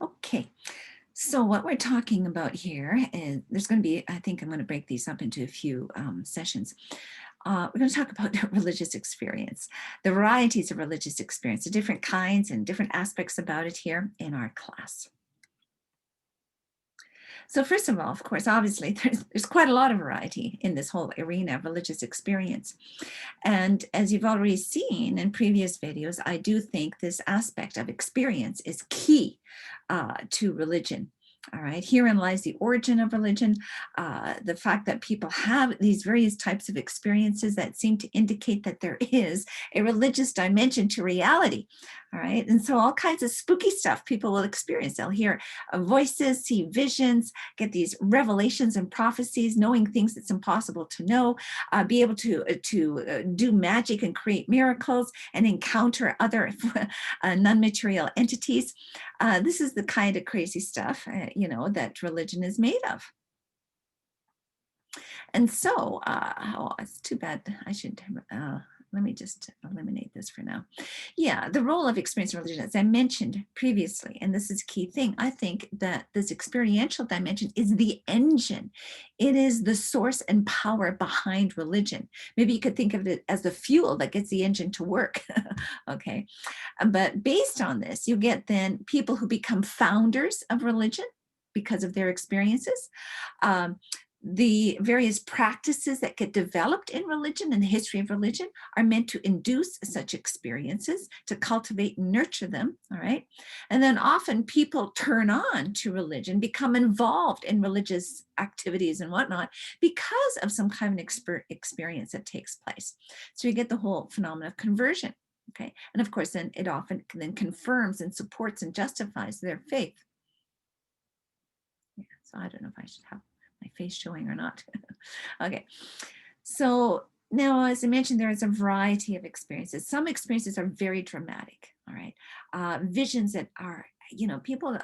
Okay, so what we're talking about here is there's going to be, I think I'm going to break these up into a few sessions. We're going to talk about religious experience, the varieties of religious experience, the different kinds and different aspects about it here in our class. So first of all, of course, obviously, there's quite a lot of variety in this whole arena of religious experience. And as you've already seen in previous videos, I do think this aspect of experience is key to religion. All right, herein lies the origin of religion, the fact that people have these various types of experiences that seem to indicate that there is a religious dimension to reality. All right, and so all kinds of spooky stuff people will experience. They'll hear voices, see visions, get these revelations and prophecies, knowing things that's impossible to know, be able to do magic and create miracles and encounter other non-material entities. This is the kind of crazy stuff, that religion is made of. And so, oh, it's too bad. I should, let me just eliminate this for now. Yeah, the role of experience in religion, as I mentioned previously, and this is a key thing, I think that this experiential dimension is the engine. It is the source and power behind religion. Maybe you could think of it as the fuel that gets the engine to work. Okay. But based on this, you get then people who become founders of religion because of their experiences. The various practices that get developed in religion and the history of religion are meant to induce such experiences, to cultivate and nurture them, all right? And then often people turn on to religion, become involved in religious activities and whatnot because of some kind of experience that takes place. So you get the whole phenomenon of conversion, okay? And of course, then it often then confirms and supports and justifies their faith. Yeah, so I don't know if I should have my face showing or not. Okay, so now, as I mentioned, there is a variety of experiences. Some experiences are very dramatic, all right? Visions that are, people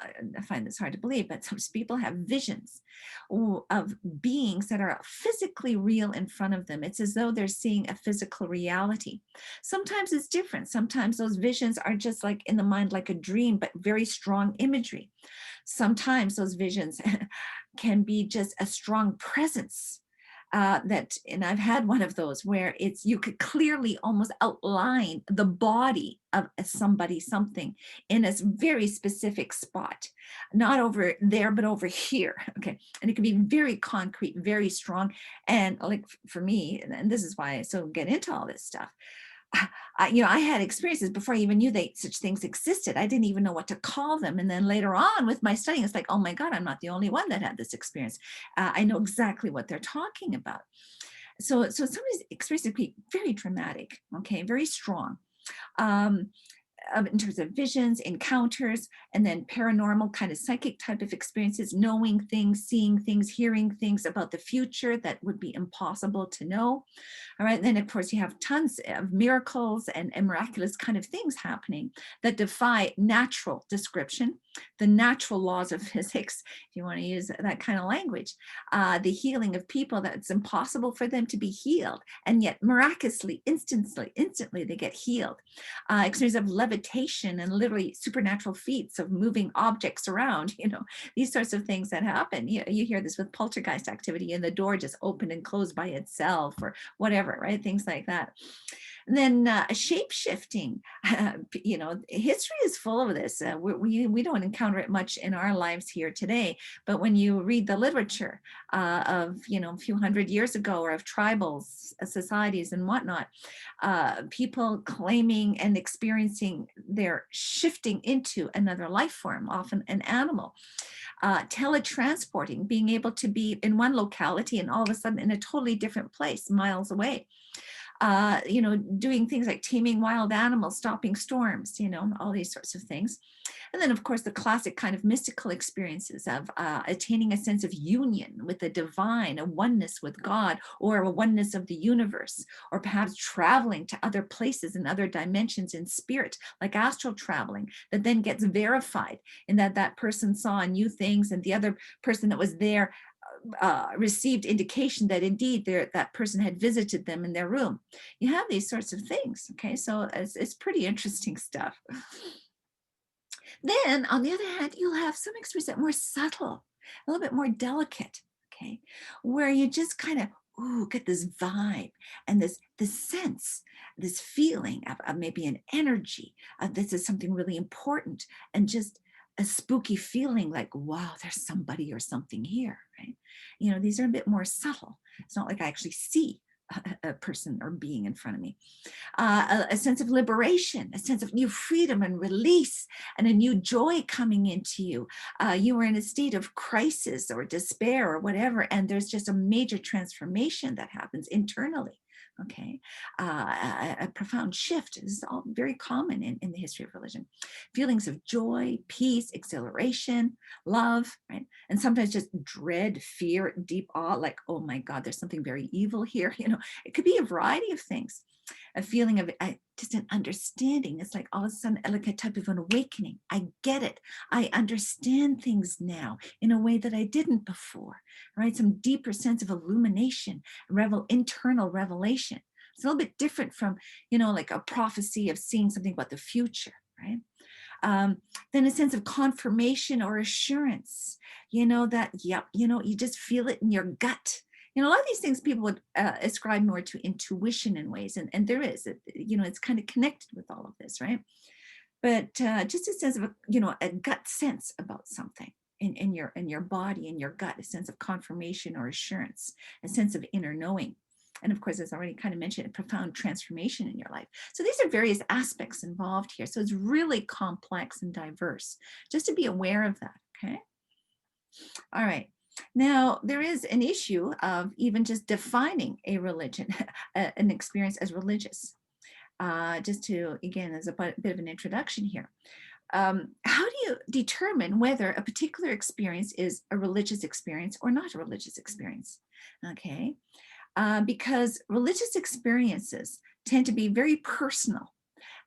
find this hard to believe, but some people have visions of beings that are physically real in front of them. It's as though they're seeing a physical reality. Sometimes it's different. Sometimes those visions are just like in the mind, like a dream, but very strong imagery. Sometimes those visions can be just a strong presence and I've had one of those where you could clearly almost outline the body of somebody, something in a very specific spot, not over there, but over here. Okay. And it can be very concrete, very strong. And like for me, and this is why I so get into all this stuff. I had experiences before I even knew that such things existed. I didn't even know what to call them. And then later on with my studying, it's like, oh my God, I'm not the only one that had this experience. I know exactly what they're talking about. So some of these experiences can be very dramatic, okay, very strong. Um, in terms of visions, encounters, and then paranormal kind of psychic type of experiences, knowing things, seeing things, hearing things about the future that would be impossible to know. All right, and then of course you have tons of miracles and miraculous kind of things happening that defy natural description, the natural laws of physics, if you want to use that kind of language, the healing of people that's impossible for them to be healed, and yet miraculously, instantly they get healed. Experience of levitation and literally supernatural feats of moving objects around, these sorts of things that happen. You hear this with poltergeist activity, and the door just opened and closed by itself or whatever, right? Things like that. And then shape-shifting, history is full of this. We don't encounter it much in our lives here today, but when you read the literature of, a few hundred years ago, or of tribal societies and whatnot, people claiming and experiencing their shifting into another life form, often an animal. Teletransporting, being able to be in one locality and all of a sudden in a totally different place, miles away. Doing things like taming wild animals, stopping storms, all these sorts of things. And then, of course, the classic kind of mystical experiences of attaining a sense of union with the divine, a oneness with God, or a oneness of the universe, or perhaps traveling to other places and other dimensions in spirit, like astral traveling, that then gets verified in that person saw new things and the other person that was there received indication that indeed that person had visited them in their room. You have these sorts of things, okay? So it's pretty interesting stuff. Then on the other hand, you'll have some experiences that are more subtle, a little bit more delicate, okay, where you just kind of get this vibe and this sense, this feeling of maybe an energy. This is something really important, and just a spooky feeling like, wow, there's somebody or something here, right? These are a bit more subtle. It's not like I actually see a person or being in front of me. A sense of liberation, a sense of new freedom and release, and a new joy coming into you. You were in a state of crisis or despair or whatever, and there's just a major transformation that happens internally. Okay, a profound shift. This is all very common in the history of religion. Feelings of joy, peace, exhilaration, love, right? And sometimes just dread, fear, deep awe, like, oh my God, there's something very evil here. It could be a variety of things. A feeling of just an understanding. It's like all of a sudden, like a type of an awakening. I get it. I understand things now in a way that I didn't before, right? Some deeper sense of illumination, internal revelation. It's a little bit different from, like a prophecy of seeing something about the future, right? Then a sense of confirmation or assurance, that, yep, you just feel it in your gut. A lot of these things people would ascribe more to intuition in ways, and there is, it's kind of connected with all of this, right? But just a sense of, a gut sense about something in your body, in your gut, a sense of confirmation or assurance, a sense of inner knowing. And of course, as I already kind of mentioned, a profound transformation in your life. So these are various aspects involved here. So it's really complex and diverse, just to be aware of that, okay? All right. Now, there is an issue of even just defining a religion, an experience as religious. Just to, again, as a bit of an introduction here. How do you determine whether a particular experience is a religious experience or not a religious experience? Okay. Because religious experiences tend to be very personal.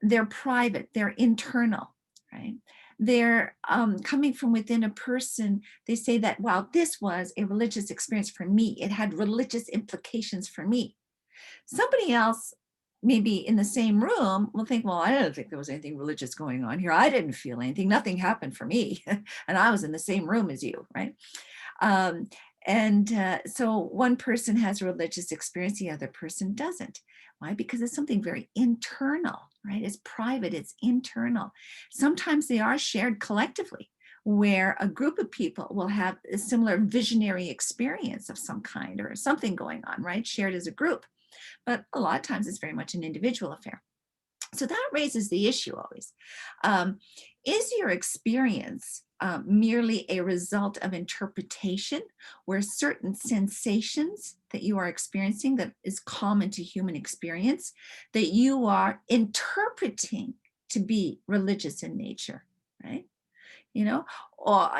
They're private, they're internal, right? They're coming from within a person. They say that, wow, this was a religious experience for me. It had religious implications for me. Somebody else, maybe in the same room, will think, well, I don't think there was anything religious going on here. I didn't feel anything. Nothing happened for me. And I was in the same room as you, right? So one person has a religious experience, the other person doesn't. Why? Because it's something very internal, right? It's private, it's internal. Sometimes they are shared collectively, where a group of people will have a similar visionary experience of some kind or something going on, right? Shared as a group. But a lot of times it's very much an individual affair. So that raises the issue always. Is your experience merely a result of interpretation, where certain sensations that you are experiencing that is common to human experience, that you are interpreting to be religious in nature, right? Or,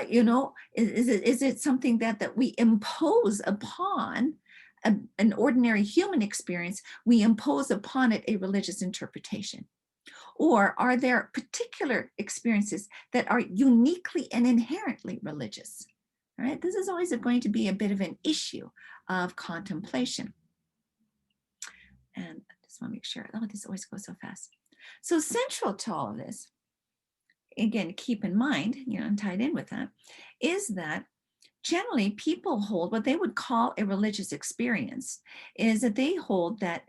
is it something that we impose upon an ordinary human experience, we impose upon it a religious interpretation? Or are there particular experiences that are uniquely and inherently religious? All right, this is always going to be a bit of an issue of contemplation. And I just want to make sure, this always goes so fast. So central to all of this, again, keep in mind, and tied in with that, is that generally people hold what they would call a religious experience, is that they hold that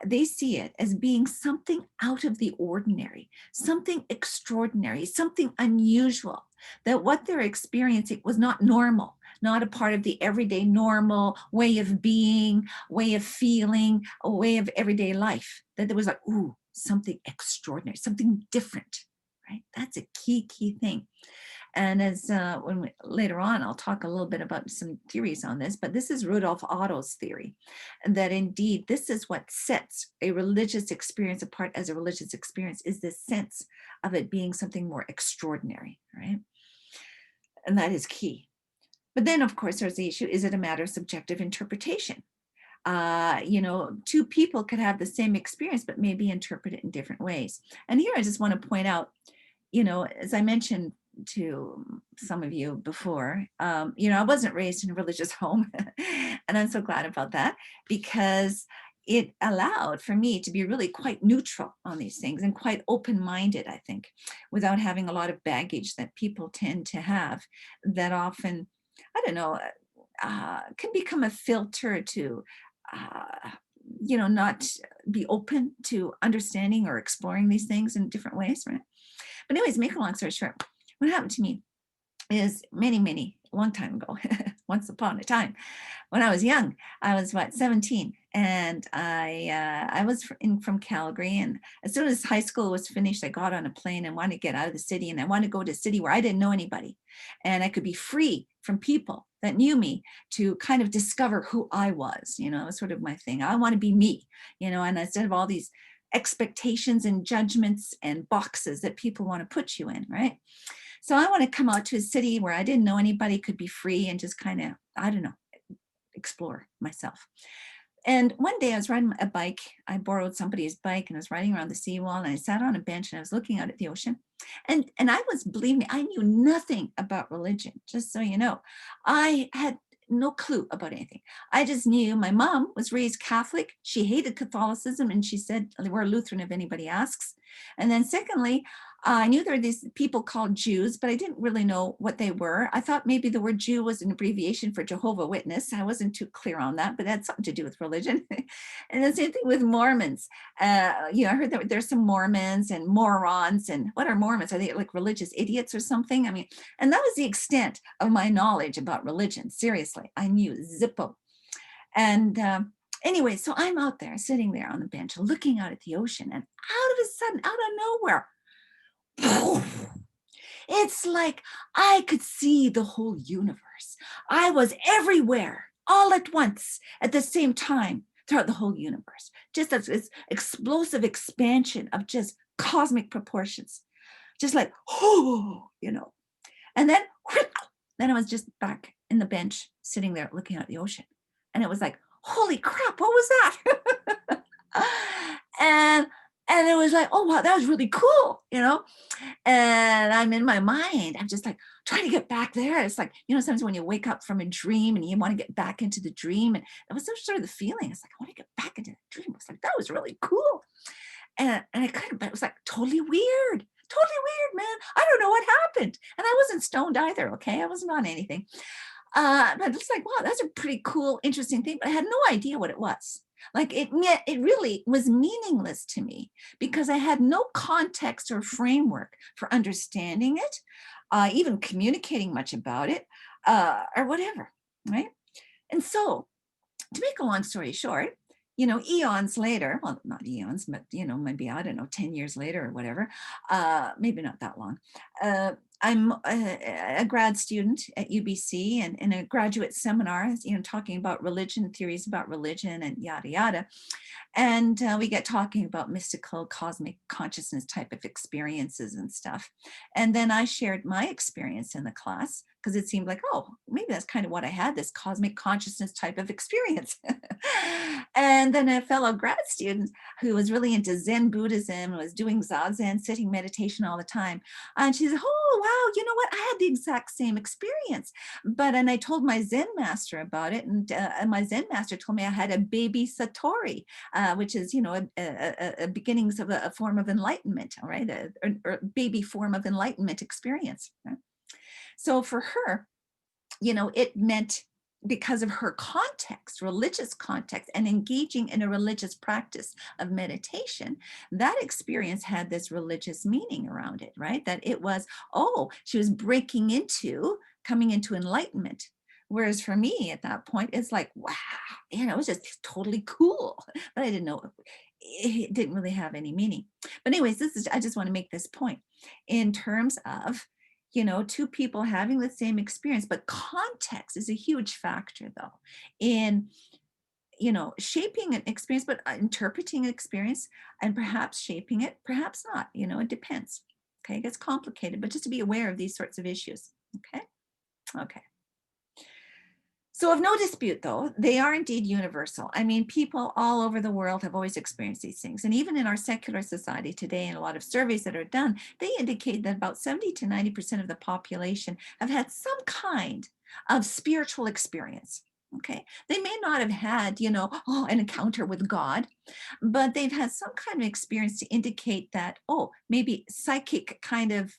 they see it as being something out of the ordinary, something extraordinary, something unusual, that what they're experiencing was not normal, not a part of the everyday normal way of being, way of feeling, a way of everyday life, that there was like, ooh, something extraordinary, something different, right? That's a key thing. And as later on, I'll talk a little bit about some theories on this, but this is Rudolf Otto's theory, and that indeed this is what sets a religious experience apart as a religious experience, is this sense of it being something more extraordinary, right? And that is key. But then, of course, there's the issue, is it a matter of subjective interpretation? Two people could have the same experience, but maybe interpret it in different ways. And here I just want to point out, as I mentioned to some of you before, I wasn't raised in a religious home, and I'm so glad about that, because it allowed for me to be really quite neutral on these things and quite open-minded, I think, without having a lot of baggage that people tend to have that often, I don't know, can become a filter to, uh, not be open to understanding or exploring these things in different ways, right? But anyways, make a long story short, what happened to me is long time ago, once upon a time, when I was young. I was 17, and I was from Calgary. And as soon as high school was finished, I got on a plane and wanted to get out of the city, and I wanted to go to a city where I didn't know anybody, and I could be free from people that knew me to kind of discover who I was. It was sort of my thing. I want to be me, and instead of all these expectations and judgments and boxes that people want to put you in, right? So I want to come out to a city where I didn't know anybody, could be free and just kind of, I don't know, explore myself. And one day I was riding a bike. I borrowed somebody's bike and I was riding around the seawall, and I sat on a bench and I was looking out at the ocean. And I was, believe me, I knew nothing about religion, just so you know. I had no clue about anything. I just knew my mom was raised Catholic. She hated Catholicism, and she said, we're Lutheran if anybody asks. And then secondly, I knew there were these people called Jews, but I didn't really know what they were. I thought maybe the word Jew was an abbreviation for Jehovah Witness. I wasn't too clear on that, but that had something to do with religion. And the same thing with Mormons. I heard that there's some Mormons and morons. And what are Mormons? Are they like religious idiots or something? I mean, and that was the extent of my knowledge about religion. Seriously, I knew zippo. And anyway, so I'm out there sitting there on the bench looking out at the ocean, and out of a sudden, out of nowhere, it's like I could see the whole universe. I was everywhere all at once at the same time throughout the whole universe. Just as this explosive expansion of just cosmic proportions. Just like, And then I was just back in the bench sitting there looking at the ocean. And it was like, holy crap, what was that? and it was like, oh wow, that was really cool, And I'm in my mind, I'm just like trying to get back there. It's like, sometimes when you wake up from a dream and you want to get back into the dream, and that was sort of the feeling. It's like, I want to get back into the dream. It's like, that was really cool. And I couldn't, but it was like totally weird, man. I don't know what happened. And I wasn't stoned either, okay? I wasn't on anything. But it's like, wow, that's a pretty cool, interesting thing. But I had no idea what it was. Like it really was meaningless to me because I had no context or framework for understanding it, even communicating much about it, or whatever, right? And so, to make a long story short, eons later, well, not eons, but, maybe, I don't know, 10 years later or whatever, maybe not that long, I'm a grad student at UBC and in a graduate seminar, talking about religion, theories about religion and yada, yada. And we get talking about mystical cosmic consciousness type of experiences and stuff. And then I shared my experience in the class because it seemed like, oh, maybe that's kind of what I had, this cosmic consciousness type of experience. And then a fellow grad student who was really into Zen Buddhism and was doing Zazen, sitting meditation all the time. And she said, oh, wow, you know what? I had the exact same experience. And I told my Zen master about it. And my Zen master told me I had a baby Satori, which is, a beginnings of a form of enlightenment, all right, a baby form of enlightenment experience. Right? So for her, it meant, because of her context, religious context, and engaging in a religious practice of meditation, that experience had this religious meaning around it, right? That it was, she was coming into enlightenment. Whereas for me at that point, it's like, wow, it was just totally cool. But I didn't know, it didn't really have any meaning. But anyways, I just want to make this point in terms of, two people having the same experience, but context is a huge factor though in, shaping an experience, but interpreting an experience and perhaps shaping it, perhaps not, it depends. Okay, it gets complicated, but just to be aware of these sorts of issues. Okay. So of no dispute, though, they are indeed universal. I mean, people all over the world have always experienced these things. And even in our secular society today, and a lot of surveys that are done, they indicate that about 70 to 90% of the population have had some kind of spiritual experience. Okay, they may not have had, an encounter with God, but they've had some kind of experience to indicate that, oh, maybe psychic kind of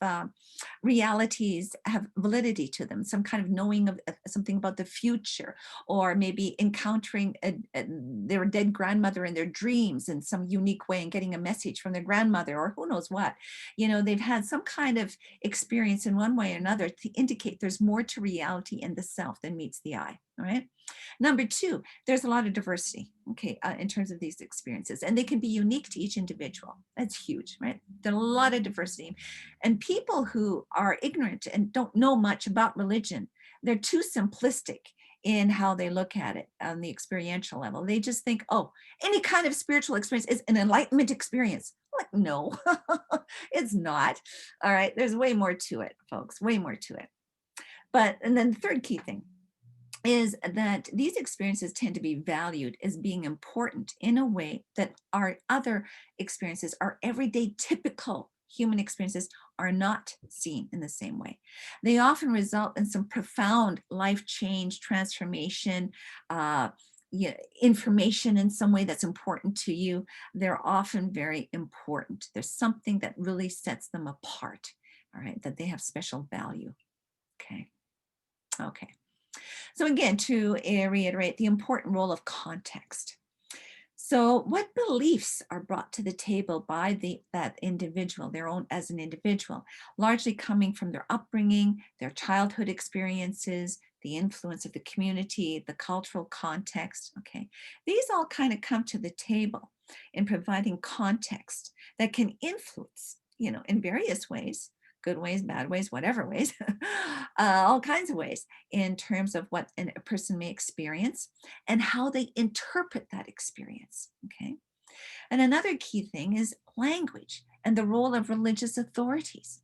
realities have validity to them, some kind of knowing of something about the future, or maybe encountering their dead grandmother in their dreams in some unique way and getting a message from their grandmother, or who knows what. They've had some kind of experience in one way or another to indicate there's more to reality in the self than meets the eye. All right. Number two, there's a lot of diversity, okay, in terms of these experiences, and they can be unique to each individual. That's huge, right? There's a lot of diversity. And people who are ignorant and don't know much about religion, they're too simplistic in how they look at it on the experiential level. They just think, oh, any kind of spiritual experience is an enlightenment experience. Like, no, it's not. All right, there's way more to it, folks, way more to it. And then the third key thing is that these experiences tend to be valued as being important in a way that our other experiences, our everyday typical human experiences, are not seen in the same way. They often result in some profound life change, transformation, information in some way that's important to you. They're often very important. There's something that really sets them apart, all right, that they have special value. Okay. So again, to reiterate the important role of context. So what beliefs are brought to the table by that individual, their own as an individual, largely coming from their upbringing, their childhood experiences, the influence of the community, the cultural context, okay? These all kind of come to the table in providing context that can influence, in various ways, good ways, bad ways, whatever ways, all kinds of ways in terms of what a person may experience and how they interpret that experience, okay? And another key thing is language and the role of religious authorities.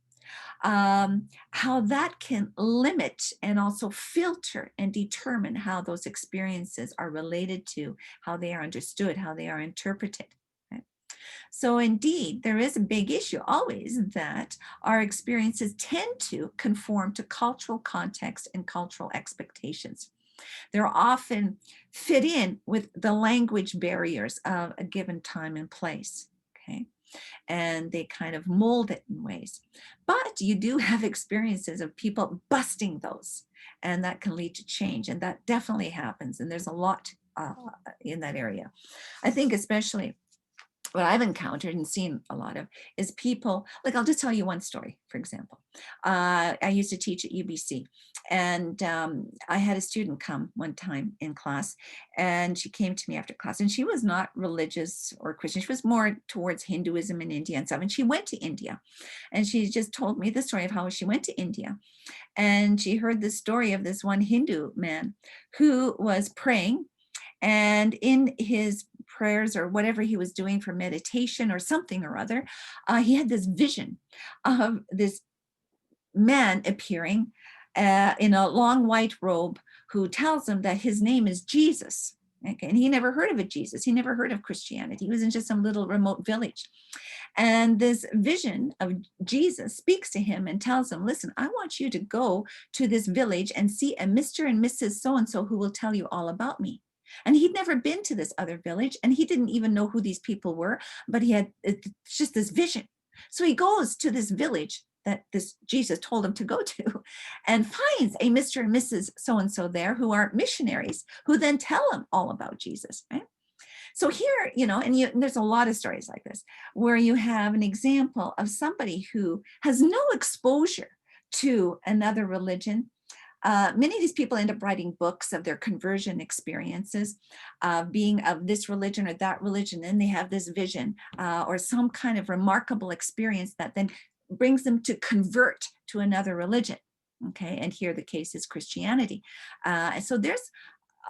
How that can limit and also filter and determine how those experiences are related to, how they are understood, how they are interpreted. So indeed, there is a big issue always that our experiences tend to conform to cultural context and cultural expectations. They're often fit in with the language barriers of a given time and place, okay? And they kind of mold it in ways. But you do have experiences of people busting those, and that can lead to change, and that definitely happens, and there's a lot in that area. I think especially what I've encountered and seen a lot of is people, like I'll just tell you one story, for example. I used to teach at UBC, and I had a student come one time in class, and she came to me after class, and she was not religious or Christian. She was more towards Hinduism in India and stuff, and she went to India, and she just told me the story of how she went to India, and she heard the story of this one Hindu man who was praying, and in his prayers or whatever he was doing for meditation or something or other, he had this vision of this man appearing in a long white robe who tells him that his name is Jesus. Okay, and he never heard of a Jesus. He never heard of Christianity. He was in just some little remote village. And this vision of Jesus speaks to him and tells him, listen, I want you to go to this village and see a Mr. and Mrs. So-and-so who will tell you all about me. And he'd never been to this other village, and he didn't even know who these people were, but he had just this vision. So he goes to this village that this Jesus told him to go to, and finds a Mr. and Mrs. So-and-so there who are missionaries, who then tell him all about Jesus, right? So here, and there's a lot of stories like this, where you have an example of somebody who has no exposure to another religion. Many of these people end up writing books of their conversion experiences, being of this religion or that religion, and they have this vision or some kind of remarkable experience that then brings them to convert to another religion. Okay, and here the case is Christianity. So there's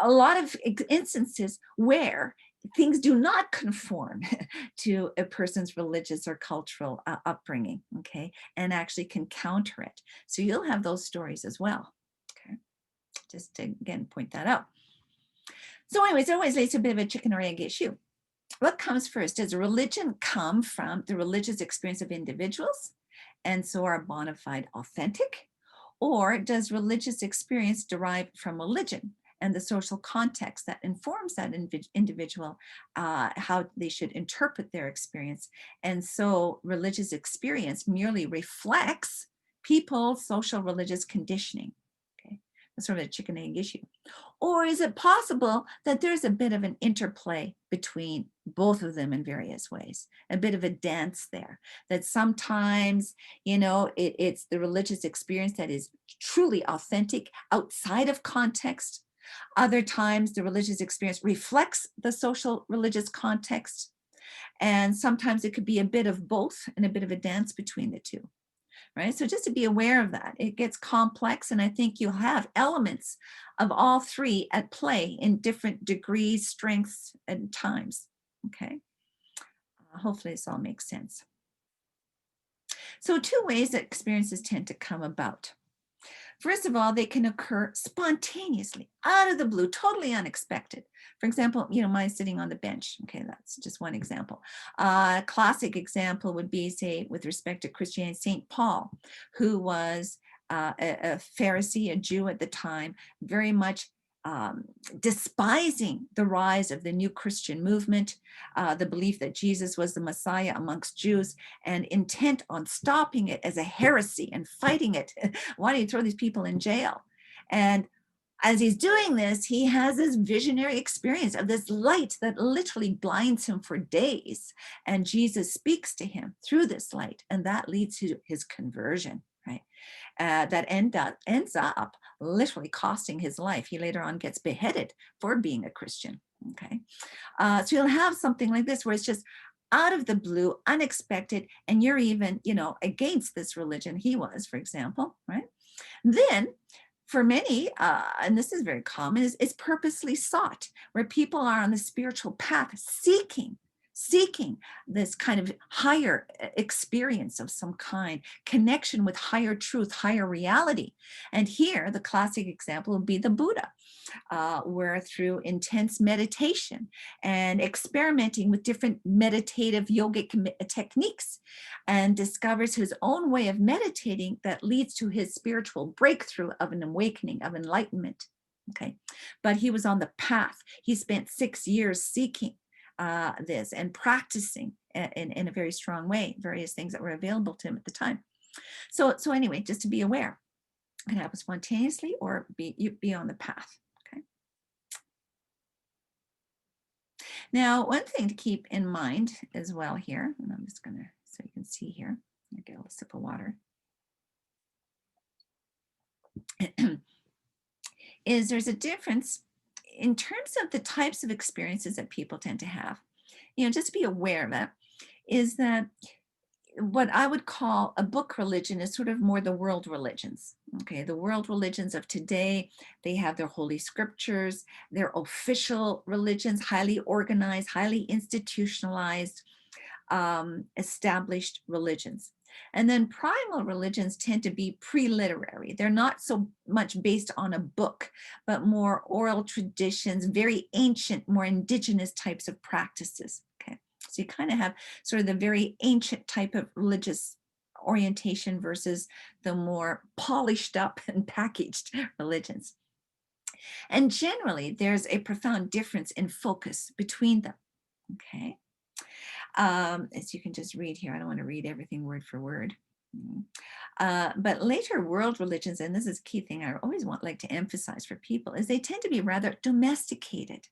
a lot of instances where things do not conform to a person's religious or cultural upbringing, okay, and actually can counter it. So you'll have those stories as well. Okay, just to again point that out. So anyways, it always leads to a bit of a chicken or egg issue. What comes first? Does religion come from the religious experience of individuals, and so are bona fide authentic? Or does religious experience derive from religion and the social context that informs that individual, how they should interpret their experience. And so religious experience merely reflects people's social religious conditioning. Okay, that's sort of a chicken egg issue. Or is it possible that there's a bit of an interplay between both of them in various ways, a bit of a dance there, that sometimes, it's the religious experience that is truly authentic outside of context. Other times the religious experience reflects the social religious context. And sometimes it could be a bit of both and a bit of a dance between the two. Right? So just to be aware of that, it gets complex, and I think you'll have elements of all three at play in different degrees, strengths, and times. Okay. Hopefully this all makes sense. So two ways that experiences tend to come about. First of all, they can occur spontaneously, out of the blue, totally unexpected. For example, mine sitting on the bench. Okay, that's just one example. A classic example would be, say, with respect to Christianity, St. Paul, who was a Pharisee, a Jew at the time, very much despising the rise of the new Christian movement, the belief that Jesus was the Messiah amongst Jews, and intent on stopping it as a heresy and fighting it. Why do you throw these people in jail? And as he's doing this, he has this visionary experience of this light that literally blinds him for days. And Jesus speaks to him through this light, and that leads to his conversion, right? That ends up literally costing his life. He later on gets beheaded for being a Christian, okay? So you'll have something like this where it's just out of the blue, unexpected, and you're even, against this religion. He was, for example, right? Then for many, and this is very common, is purposely sought, where people are on the spiritual path seeking this kind of higher experience of some kind, connection with higher truth, higher reality. And here, the classic example would be the Buddha, where through intense meditation and experimenting with different meditative yogic techniques, and discovers his own way of meditating that leads to his spiritual breakthrough of an awakening, of enlightenment. Okay, but he was on the path. He spent 6 years seeking this and practicing in a very strong way, various things that were available to him at the time. So anyway, just to be aware, it can happen spontaneously or be on the path. Okay. Now, one thing to keep in mind as well here, and I'm just going to, so you can see here, I'll get a little sip of water, is there's a difference in terms of the types of experiences that people tend to have. Just to be aware of it, is that what I would call a book religion is sort of more the world religions. Okay, the world religions of today, they have their holy scriptures, their official religions, highly organized, highly institutionalized, established religions. And then primal religions tend to be pre-literary. They're not so much based on a book, but more oral traditions, very ancient, more indigenous types of practices. Okay, so you kind of have sort of the very ancient type of religious orientation versus the more polished up and packaged religions. And generally, there's a profound difference in focus between them. Okay. As you can just read here, I don't want to read everything word for word. But later world religions, and this is a key thing I always like to emphasize for people, is they tend to be rather domesticated,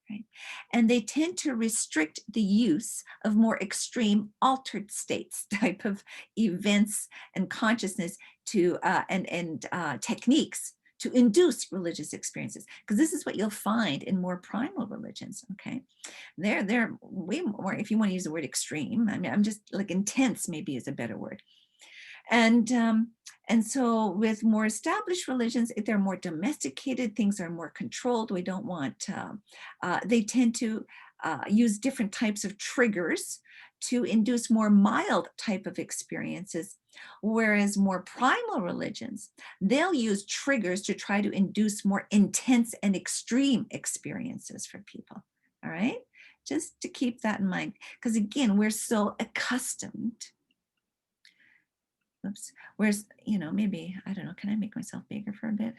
right? And they tend to restrict the use of more extreme altered states type of events and consciousness to and techniques to induce religious experiences, because this is what you'll find in more primal religions. Okay, they're way more, if you want to use the word extreme, I mean, I'm just like intense maybe is a better word. And so with more established religions, if they're more domesticated, things are more controlled. We don't want, they tend to use different types of triggers to induce more mild type of experiences. Whereas more primal religions, they'll use triggers to try to induce more intense and extreme experiences for people. All right, just to keep that in mind, because again, we're so accustomed. Oops. Whereas, maybe, I don't know, can I make myself bigger for a bit?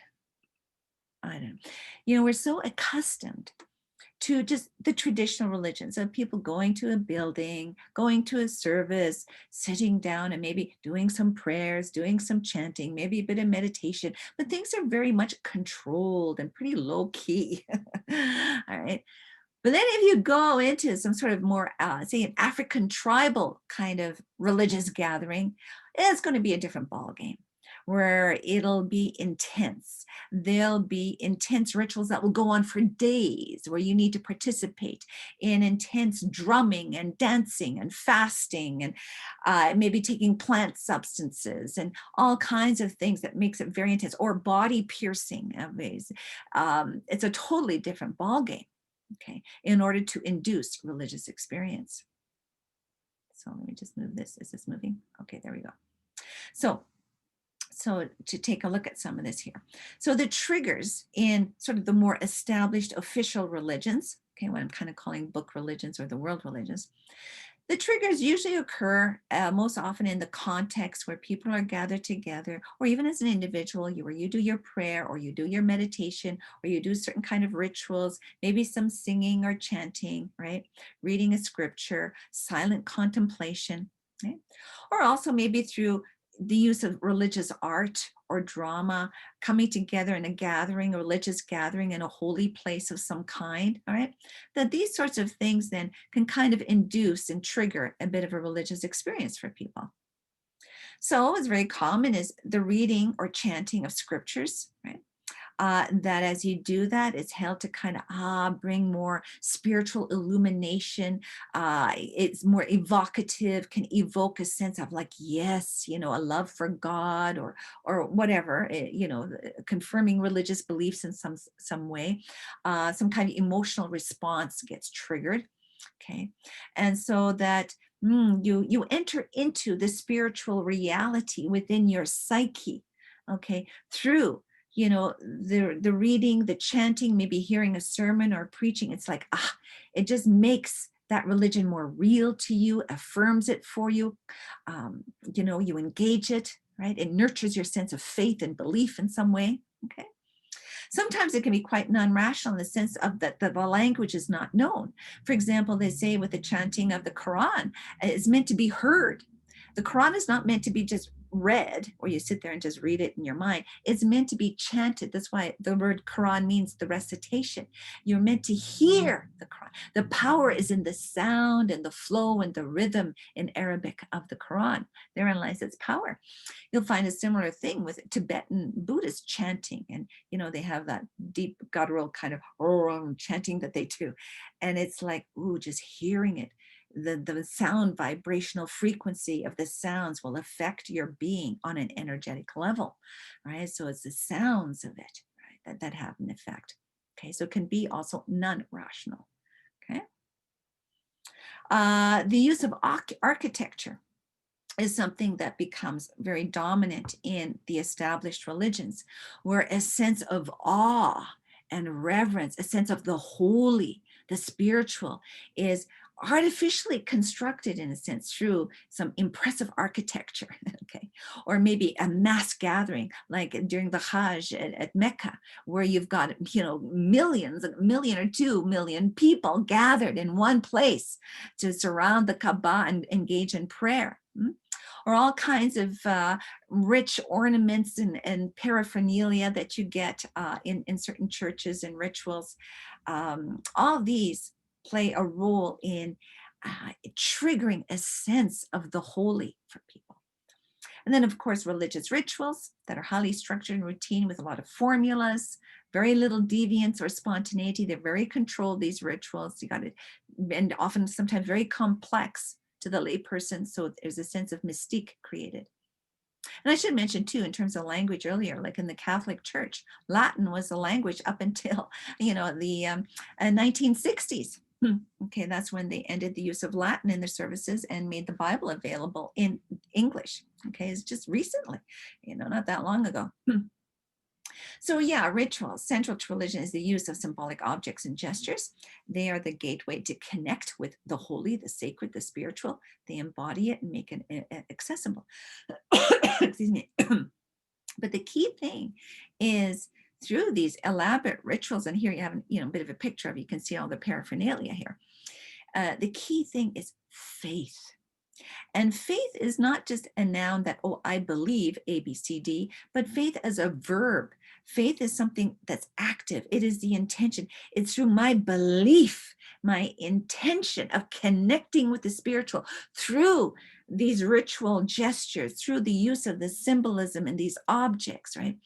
I don't know. We're so accustomed to just the traditional religions of people going to a building, going to a service, sitting down and maybe doing some prayers, doing some chanting, maybe a bit of meditation, but things are very much controlled and pretty low key. All right. But then if you go into some sort of more, say, an African tribal kind of religious gathering, it's going to be a different ballgame where it'll be intense. There'll be intense rituals that will go on for days, where you need to participate in intense drumming and dancing and fasting and maybe taking plant substances and all kinds of things that makes it very intense, or body piercing ways. It's a totally different ballgame, okay, in order to induce religious experience. So let me just move this. Is this moving? Okay, there we go. So to take a look at some of this here. So the triggers in sort of the more established official religions, okay, what I'm kind of calling book religions or the world religions, the triggers usually occur most often in the context where people are gathered together, or even as an individual, where you do your prayer or you do your meditation or you do certain kind of rituals, maybe some singing or chanting, right? Reading a scripture, silent contemplation, right? Or also maybe through the use of religious art or drama, coming together in a gathering, a religious gathering in a holy place of some kind, all right? That these sorts of things then can kind of induce and trigger a bit of a religious experience for people. So what's very common is the reading or chanting of scriptures, right? That as you do that, it's held to kind of bring more spiritual illumination. It's more evocative, can evoke a sense of like, yes, a love for God or whatever, confirming religious beliefs in some way. Some kind of emotional response gets triggered. Okay, and so that you enter into the spiritual reality within your psyche, okay, through the reading, the chanting, maybe hearing a sermon or preaching. It's like it just makes that religion more real to you, affirms it for you. You engage it, right? It nurtures your sense of faith and belief in some way. Okay. Sometimes it can be quite non-rational in the sense of that the language is not known. For example, they say with the chanting of the Quran, it's meant to be heard. The Quran is not meant to be just read, or you sit there and just read it in your mind. It's meant to be chanted. That's why the word Quran means the recitation. You're meant to hear the Quran. The power is in the sound and the flow and the rhythm in Arabic of the Quran. Therein lies its power. You'll find a similar thing with Tibetan Buddhist chanting, and they have that deep guttural kind of chanting that they do, and it's like, ooh, just hearing it. The sound vibrational frequency of the sounds will affect your being on an energetic level, right? So it's the sounds of it, right, that have an effect. Okay, so it can be also non-rational. Okay, the use of architecture is something that becomes very dominant in the established religions, where a sense of awe and reverence, a sense of the holy, the spiritual, is artificially constructed in a sense through some impressive architecture, okay, or maybe a mass gathering like during the Hajj at Mecca, where you've got millions, a million or 2 million people gathered in one place to surround the Kaaba and engage in prayer. Or all kinds of rich ornaments and paraphernalia that you get in certain churches and rituals. All of these play a role in triggering a sense of the holy for people. And then, of course, religious rituals that are highly structured and routine with a lot of formulas, very little deviance or spontaneity. They're very controlled, these rituals. You got it, and often sometimes very complex to the layperson. So there's a sense of mystique created. And I should mention too, in terms of language earlier, like in the Catholic Church, Latin was the language up until, the 1960s. Okay, that's when they ended the use of Latin in their services and made the Bible available in English. Okay, it's just recently, not that long ago. So yeah, rituals, central to religion is the use of symbolic objects and gestures. They are the gateway to connect with the holy, the sacred, the spiritual. They embody it and make it accessible. Excuse me. But the key thing is through these elaborate rituals. And here you have, a bit of a picture of, you can see all the paraphernalia here. The key thing is faith. And faith is not just a noun that, oh, I believe A, B, C, D, but faith as a verb. Faith is something that's active. It is the intention. It's through my belief, my intention of connecting with the spiritual through these ritual gestures, through the use of the symbolism and these objects, right?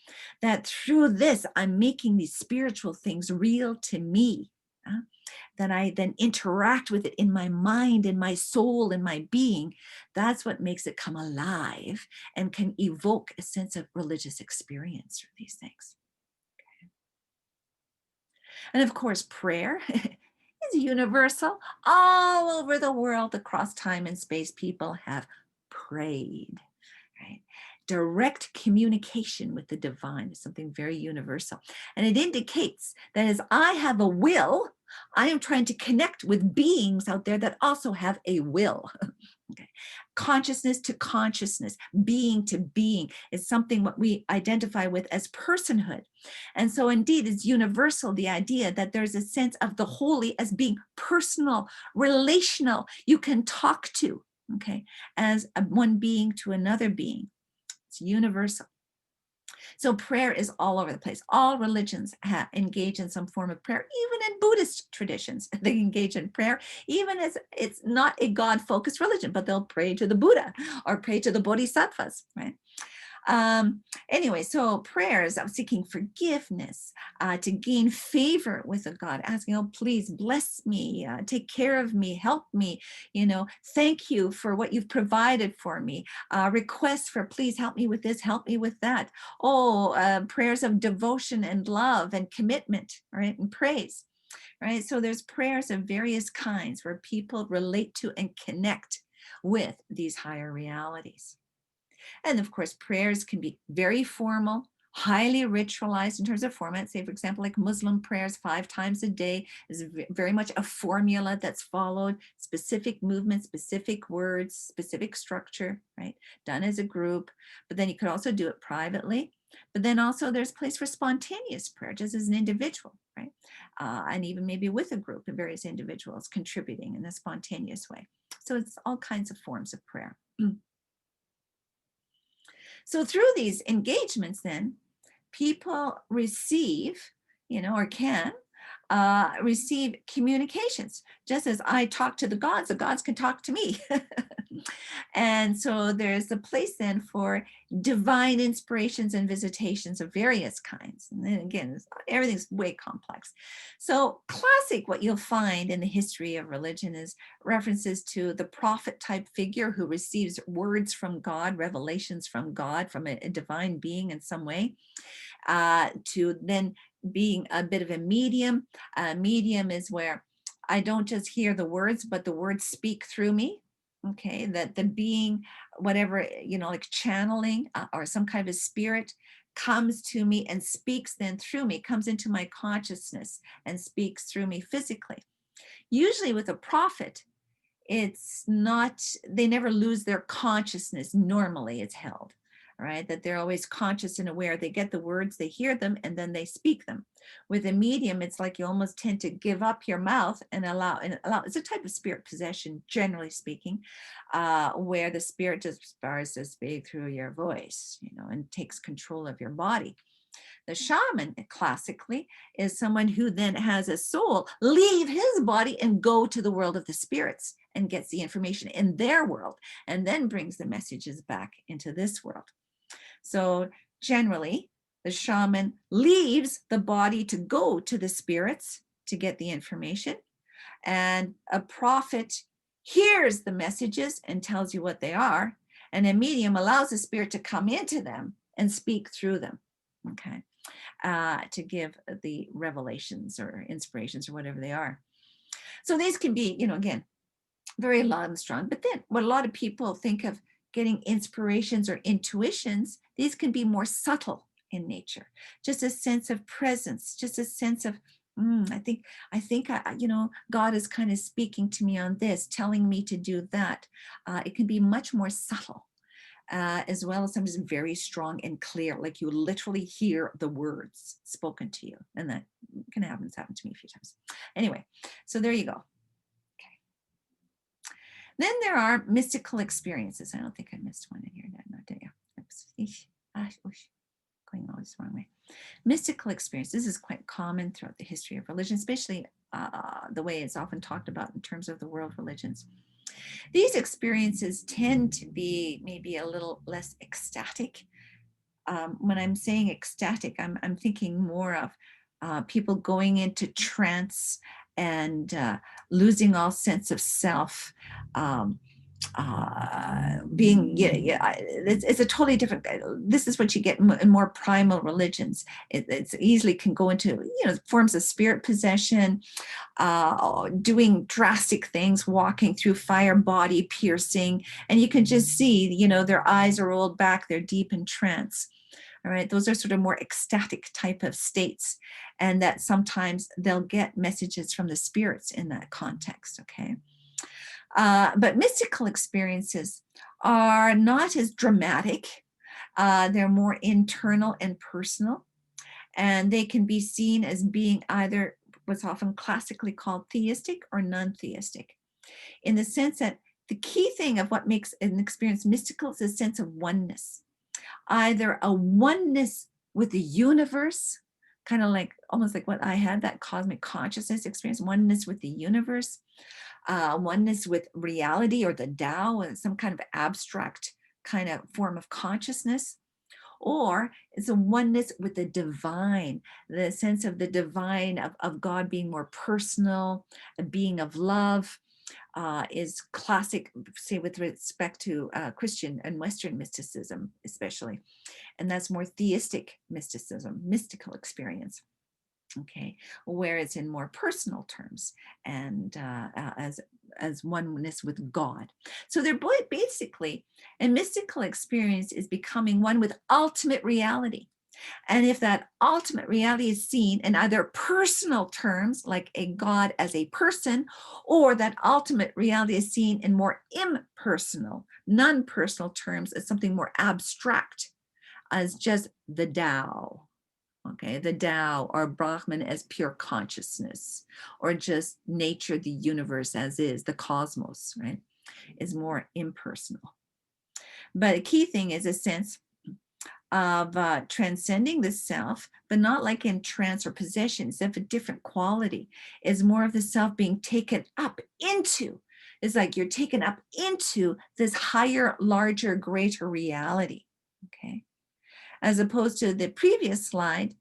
That through this, I'm making these spiritual things real to me. That I then interact with it in my mind, in my soul, in my being. That's what makes it come alive and can evoke a sense of religious experience through these things. Okay. And of course, prayer is universal. All over the world, across time and space, people have prayed. Right? Direct communication with the divine is something very universal. And it indicates that as I have a will, I am trying to connect with beings out there that also have a will. Okay. Consciousness to consciousness, being to being is something what we identify with as personhood. And so indeed it's universal, the idea that there's a sense of the holy as being personal, relational, you can talk to, okay, as one being to another being. It's universal. So prayer is all over the place. All religions engage in some form of prayer, even in Buddhist traditions. They engage in prayer, even as it's not a God-focused religion, but they'll pray to the Buddha or pray to the Bodhisattvas, right? Anyway, so prayers of seeking forgiveness, to gain favor with a God, asking, oh, please bless me, take care of me, help me, thank you for what you've provided for me, requests for, please help me with this, help me with that. Oh, prayers of devotion and love and commitment, right, and praise, right? So there's prayers of various kinds where people relate to and connect with these higher realities. And of course, prayers can be very formal, highly ritualized in terms of format. Say, for example, like Muslim prayers 5 times a day is very much a formula that's followed, specific movements, specific words, specific structure, right? Done as a group. But then you could also do it privately. But then also there's place for spontaneous prayer, just as an individual, right? And even maybe with a group of various individuals contributing in a spontaneous way. So it's all kinds of forms of prayer. So through these engagements, then, people receive, or can receive communications. Just as I talk to the gods can talk to me. And so there's a place then for divine inspirations and visitations of various kinds. And then again, everything's way complex. So classic, what you'll find in the history of religion is references to the prophet type figure who receives words from God, revelations from God, from a divine being in some way, to then being a bit of a medium. A medium is where I don't just hear the words, but the words speak through me. Okay, that the being, whatever, like channeling or some kind of a spirit comes to me and speaks then through me, comes into my consciousness and speaks through me physically. Usually with a prophet, it's not, they never lose their consciousness. Normally it's held, right? That they're always conscious and aware. They get the words, they hear them, and then they speak them. With a medium, it's like you almost tend to give up your mouth and allow. It's a type of spirit possession, generally speaking, where the spirit just starts to speak through your voice, and takes control of your body. The shaman, classically, is someone who then has a soul leave his body and go to the world of the spirits and gets the information in their world and then brings the messages back into this world. So generally, the shaman leaves the body to go to the spirits to get the information, and a prophet hears the messages and tells you what they are, and a medium allows the spirit to come into them and speak through them, okay, to give the revelations or inspirations or whatever they are. So these can be, again, very loud and strong. But then what a lot of people think of getting inspirations or intuitions, these can be more subtle in nature. Just a sense of presence, just a sense of, I think, God is kind of speaking to me on this, telling me to do that. It can be much more subtle. as well as sometimes very strong and clear, like you literally hear the words spoken to you. And that can happen. It's happened to me a few times. Anyway, so there you go. Okay. Then there are mystical experiences. I don't think I missed one in here. No, did you? Oops. Going all this wrong way. Mystical experience. This is quite common throughout the history of religion, especially the way it's often talked about in terms of the world religions. These experiences tend to be maybe a little less ecstatic. When I'm saying ecstatic, I'm thinking more of people going into trance and losing all sense of self. Being, it's a totally different, this is what you get in more primal religions. It's easily can go into, forms of spirit possession, doing drastic things, walking through fire, body piercing, and you can just see, their eyes are rolled back, they're deep in trance. All right, those are sort of more ecstatic type of states, and that sometimes they'll get messages from the spirits in that context, okay? But mystical experiences are not as dramatic. They're more internal and personal, and they can be seen as being either what's often classically called theistic or non-theistic, in the sense that the key thing of what makes an experience mystical is a sense of oneness, either a oneness with the universe, kind of like almost like what I had, that cosmic consciousness experience, oneness with the universe, oneness with reality or the Tao, and some kind of abstract kind of form of consciousness, or it's a oneness with the divine, the sense of the divine, of God being more personal, a being of love, is classic, say, with respect to Christian and Western mysticism, especially. And that's more theistic mysticism, mystical experience. Okay, where it's in more personal terms and as oneness with God. So they're basically, a mystical experience is becoming one with ultimate reality. And if that ultimate reality is seen in either personal terms, like a God as a person, or that ultimate reality is seen in more impersonal, non-personal terms as something more abstract, as just the Tao. Okay, the Tao or Brahman as pure consciousness, or just nature, the universe as is, the cosmos, right, is more impersonal. But a key thing is a sense of transcending the self, but not like in trance or possession. It's of a different quality. Is more of the self being taken up into. It's like you're taken up into this higher, larger, greater reality. Okay. As opposed to the previous slide,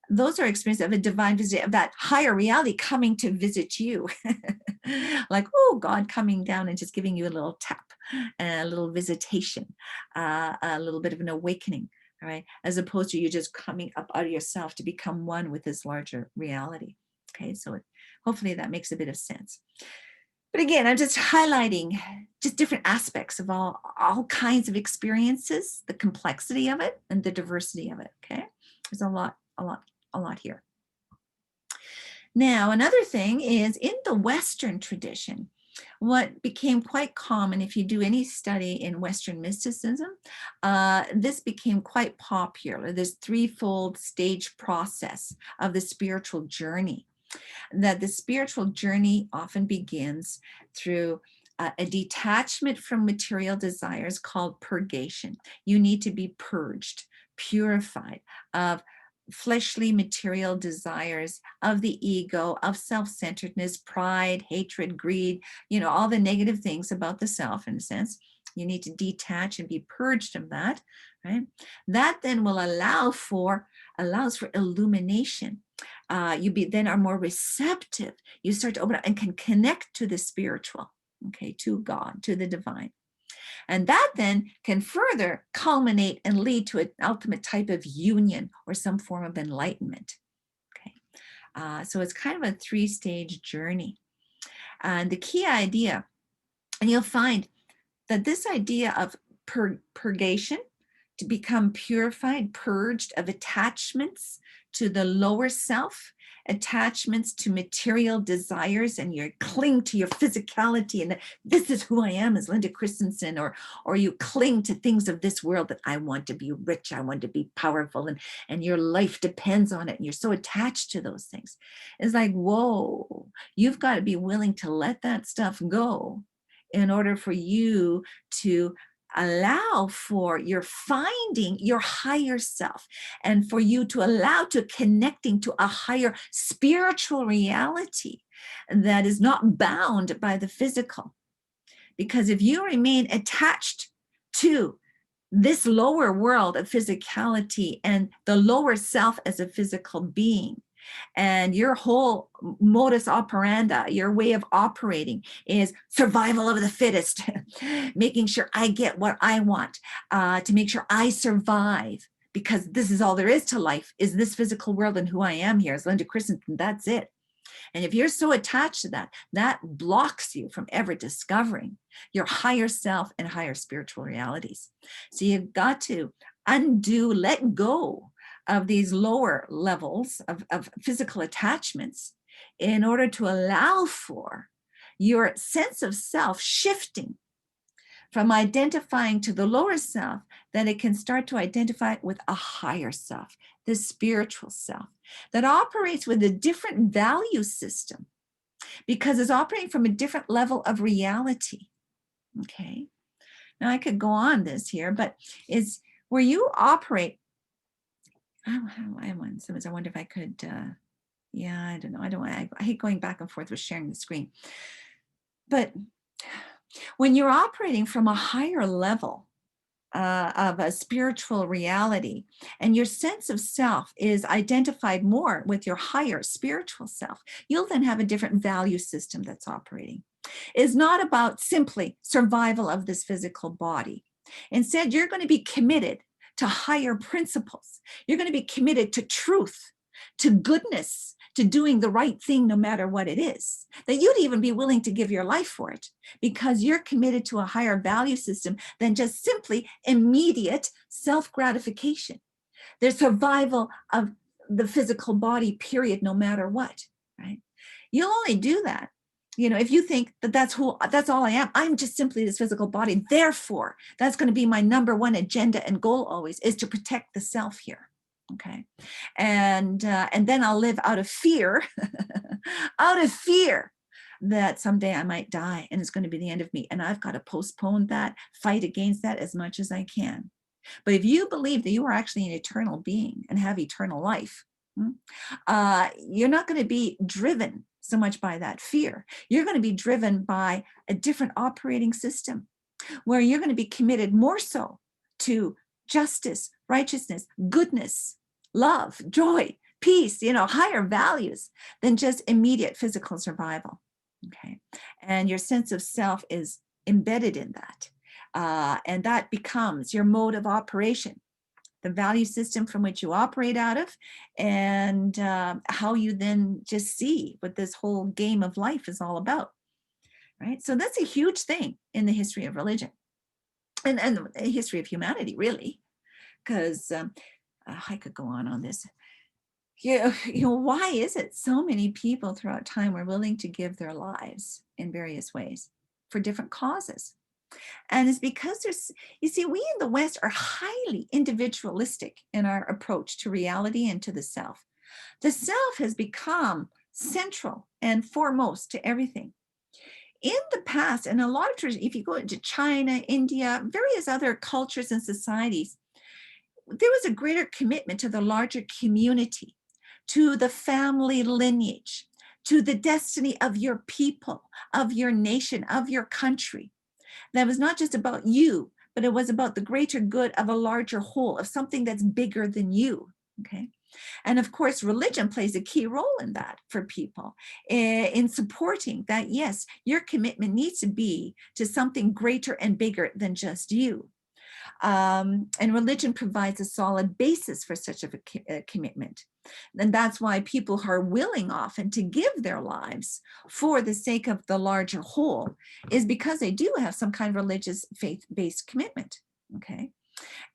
those are experiences of a divine visit, of that higher reality coming to visit you. Like, oh, God coming down and just giving you a little tap, a little visitation, a little bit of an awakening, all right? As opposed to you just coming up out of yourself to become one with this larger reality. Okay, so hopefully that makes a bit of sense. But again, I'm just highlighting just different aspects of all kinds of experiences, the complexity of it and the diversity of it, okay? There's a lot here. Now, another thing is in the Western tradition, what became quite common, if you do any study in Western mysticism, this became quite popular, this threefold stage process of the spiritual journey. That the spiritual journey often begins through a detachment from material desires called purgation. You need to be purged, purified of fleshly material desires, of the ego, of self-centeredness, pride, hatred, greed, all the negative things about the self, in a sense. You need to detach and be purged of that, right? That then will allows for illumination. You then are more receptive. You start to open up and can connect to the spiritual, okay, to God, to the divine. And that then can further culminate and lead to an ultimate type of union or some form of enlightenment. Okay, so it's kind of a three-stage journey. And the key idea, and you'll find that this idea of purgation to become purified, purged of attachments to the lower self, attachments to material desires, and you cling to your physicality and this is who I am as Linda Christensen, or you cling to things of this world that I want to be rich, I want to be powerful, and your life depends on it, and you're so attached to those things. It's like, whoa, you've got to be willing to let that stuff go in order for you to allow for your finding your higher self, and for you to allow to connecting to a higher spiritual reality that is not bound by the physical. Because if you remain attached to this lower world of physicality and the lower self as a physical being, and your whole modus operandi, your way of operating is survival of the fittest, making sure I get what I want, to make sure I survive, because this is all there is to life, is this physical world, and who I am here as Linda Christensen, that's it. And if you're so attached to that, that blocks you from ever discovering your higher self and higher spiritual realities. So you've got to let go of these lower levels of physical attachments in order to allow for your sense of self shifting from identifying to the lower self, that it can start to identify with a higher self, the spiritual self, that operates with a different value system because it's operating from a different level of reality. Okay. Now I could go on this here, but it's where you operate. I wonder if I could, yeah, I don't know. I hate going back and forth with sharing the screen. But when you're operating from a higher level of a spiritual reality, and your sense of self is identified more with your higher spiritual self, you'll then have a different value system that's operating. It's not about simply survival of this physical body. Instead, you're going to be committed to higher principles. You're going to be committed to truth, to goodness, to doing the right thing no matter what it is, that you'd even be willing to give your life for it because you're committed to a higher value system than just simply immediate self-gratification. There's survival of the physical body, period, no matter what, right? You'll only do that, if you think that that's all I am, I'm just simply this physical body. Therefore, that's going to be my number one agenda and goal always, is to protect the self here. Okay. And then I'll live out of fear, out of fear that someday I might die and it's going to be the end of me. And I've got to postpone that, fight against that as much as I can. But if you believe that you are actually an eternal being and have eternal life, you're not going to be driven so much by that fear. You're going to be driven by a different operating system where you're going to be committed more so to justice, righteousness, goodness, love, joy, peace, higher values than just immediate physical survival. Okay. And your sense of self is embedded in that. And that becomes your mode of operation, the value system from which you operate out of, and how you then just see what this whole game of life is all about, right? So that's a huge thing in the history of religion and the history of humanity, really, because I could go on this. Why is it so many people throughout time were willing to give their lives in various ways for different causes? And it's because we in the West are highly individualistic in our approach to reality and to the self. The self has become central and foremost to everything. In the past, and a lot of traditions, if you go into China, India, various other cultures and societies, there was a greater commitment to the larger community, to the family lineage, to the destiny of your people, of your nation, of your country. That was not just about you, but it was about the greater good of a larger whole, of something that's bigger than you. Okay. And of course, religion plays a key role in that for people, in supporting that, yes, your commitment needs to be to something greater and bigger than just you. And religion provides a solid basis for such a commitment. And that's why people are willing often to give their lives for the sake of the larger whole, is because they do have some kind of religious faith-based commitment. Okay.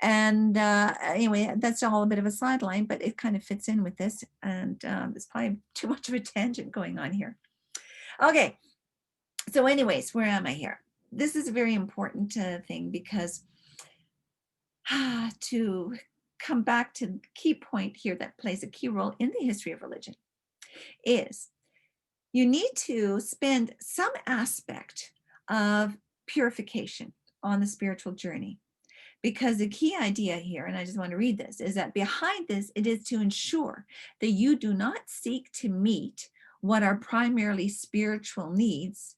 And anyway, that's all a bit of a sideline, but it kind of fits in with this. And it's probably too much of a tangent going on here. Okay. So anyways, where am I here? This is a very important thing because to come back to the key point here that plays a key role in the history of religion is you need to spend some aspect of purification on the spiritual journey. Because the key idea here, and I just want to read this, is that behind this, it is to ensure that you do not seek to meet what are primarily spiritual needs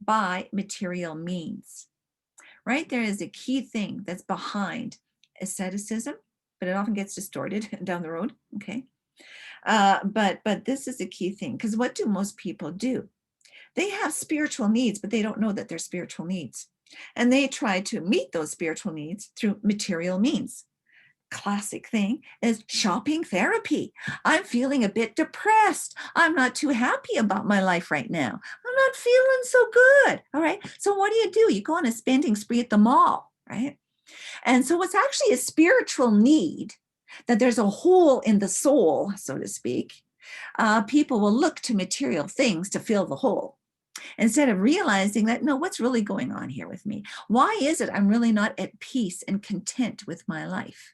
by material means. Right? There is a key thing that's behind asceticism, but it often gets distorted down the road. Okay. But this is a key thing, because what do most people do? They have spiritual needs, but they don't know that they're spiritual needs. And they try to meet those spiritual needs through material means. Classic thing is shopping therapy. I'm feeling a bit depressed. I'm not too happy about my life right now. I'm not feeling so good. All right. So what do? You go on a spending spree at the mall, right? And so it's actually a spiritual need that there's a hole in the soul, so to speak. People will look to material things to fill the hole, instead of realizing that, no, what's really going on here with me? Why is it I'm really not at peace and content with my life?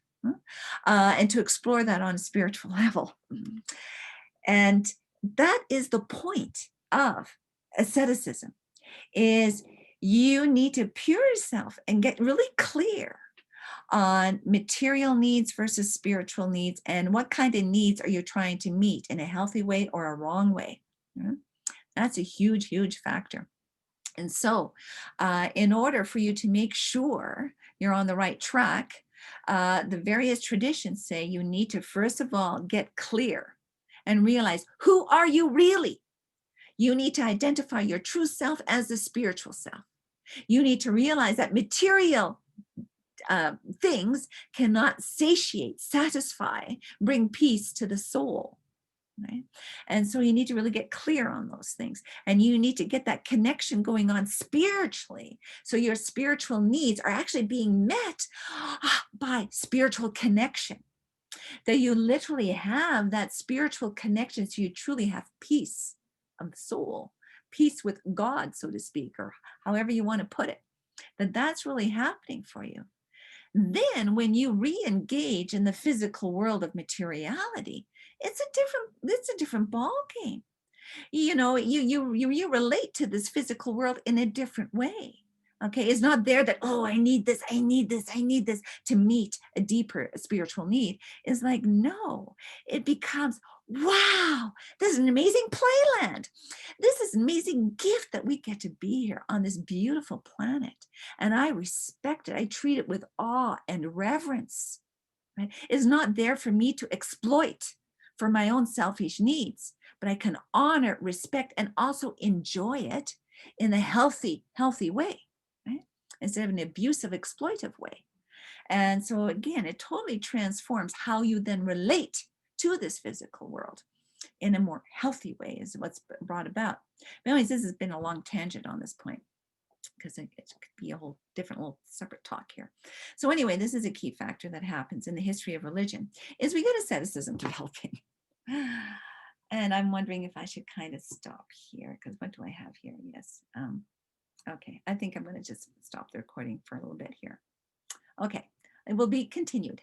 And to explore that on a spiritual level. And that is the point of asceticism, is you need to pure yourself and get really clear on material needs versus spiritual needs, and what kind of needs are you trying to meet in a healthy way or a wrong way. That's a huge, huge factor. And so in order for you to make sure you're on the right track, the various traditions say you need to, first of all, get clear and realize, who are you really? You need to identify your true self as the spiritual self. You need to realize that material things cannot satiate, satisfy, bring peace to the soul. Right? And so you need to really get clear on those things, and you need to get that connection going on spiritually, so your spiritual needs are actually being met by spiritual connection, that you literally have that spiritual connection, so you truly have peace of the soul, peace with God, so to speak, or however you want to put it, that's really happening for you. Then when you re-engage in the physical world of materiality, it's a different ball game. You know, you relate to this physical world in a different way. Okay, it's not there that, oh, I need this to meet a deeper spiritual need. It's like, no, it becomes, wow, this is an amazing playland. This is an amazing gift that we get to be here on this beautiful planet. And I respect it. I treat it with awe and reverence. Right? It's not there for me to exploit for my own selfish needs, but I can honor, respect, and also enjoy it in a healthy way, right? Instead of an abusive, exploitive way. And so again, it totally transforms how you then relate to this physical world in a more healthy way, is what's brought about. But anyways, this has been a long tangent on this point, because it could be a whole different little separate talk here. So anyway, this is a key factor that happens in the history of religion, is we get asceticism developing. And I'm wondering if I should kind of stop here, because what do I have here? Yes. Okay, I think I'm going to just stop the recording for a little bit here. Okay, it will be continued.